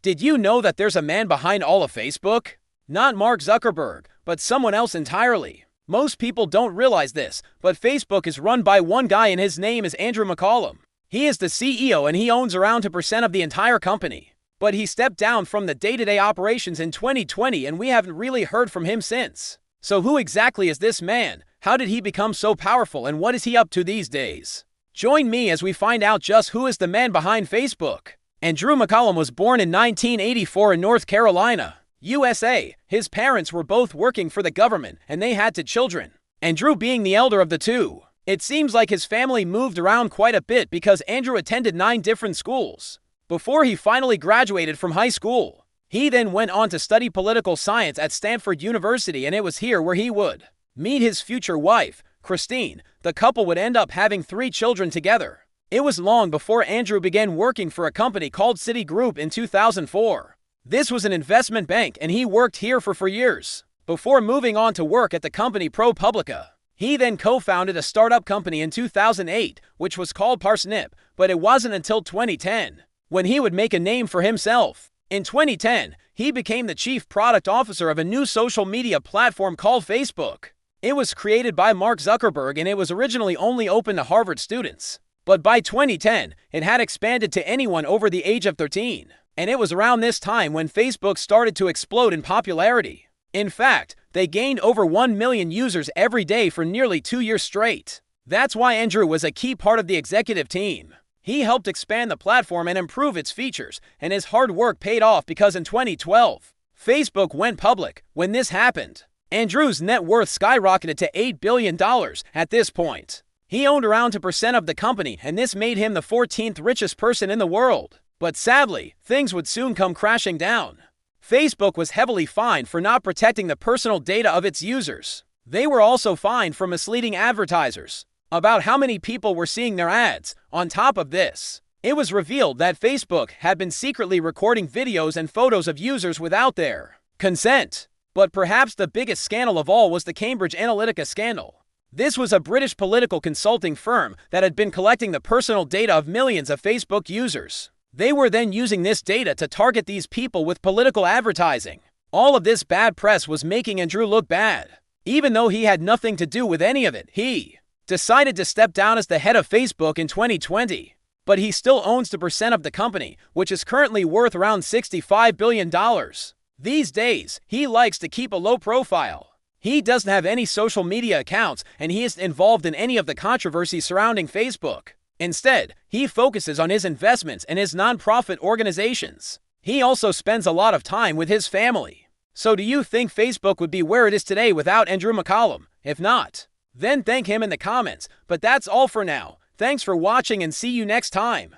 Did you know that there's a man behind all of Facebook? Not Mark Zuckerberg, but someone else entirely. Most people don't realize this, but Facebook is run by one guy and his name is Andrew McCallum. He is the CEO and he owns around 2% of the entire company. But he stepped down from the day-to-day operations in 2020 and we haven't really heard from him since. So who exactly is this man? How did he become so powerful and what is he up to these days? Join me as we find out just who is the man behind Facebook. Andrew McCallum was born in 1984 in North Carolina, USA. His parents were both working for the government and they had 2 children, Andrew being the elder of the 2. It seems like his family moved around quite a bit because Andrew attended 9 different schools before he finally graduated from high school. He then went on to study political science at Stanford University, and it was here where he would meet his future wife, Christine. The couple would end up having 3 children together. It was long before Andrew began working for a company called Citigroup in 2004. This was an investment bank and he worked here for 4 years before moving on to work at the company ProPublica. He then co-founded a startup company in 2008, which was called Parsnip, but it wasn't until 2010 when he would make a name for himself. In 2010, he became the chief product officer of a new social media platform called Facebook. It was created by Mark Zuckerberg and it was originally only open to Harvard students. But by 2010, it had expanded to anyone over the age of 13. And it was around this time when Facebook started to explode in popularity. In fact, they gained over 1 million users every day for nearly 2 years straight. That's why Andrew was a key part of the executive team. He helped expand the platform and improve its features, and his hard work paid off because in 2012, Facebook went public. When this happened, Andrew's net worth skyrocketed to $8 billion at this point. He owned around 2% of the company, and this made him the 14th richest person in the world. But sadly, things would soon come crashing down. Facebook was heavily fined for not protecting the personal data of its users. They were also fined for misleading advertisers about how many people were seeing their ads. On top of this, it was revealed that Facebook had been secretly recording videos and photos of users without their consent. But perhaps the biggest scandal of all was the Cambridge Analytica scandal. This was a British political consulting firm that had been collecting the personal data of millions of Facebook users. They were then using this data to target these people with political advertising. All of this bad press was making Andrew look bad. Even though he had nothing to do with any of it, he decided to step down as the head of Facebook in 2020. But he still owns 2% of the company, which is currently worth around $65 billion. These days, he likes to keep a low profile. He doesn't have any social media accounts and he isn't involved in any of the controversy surrounding Facebook. Instead, he focuses on his investments and his nonprofit organizations. He also spends a lot of time with his family. So do you think Facebook would be where it is today without Andrew McCallum? If not, then thank him in the comments. But that's all for now. Thanks for watching and see you next time.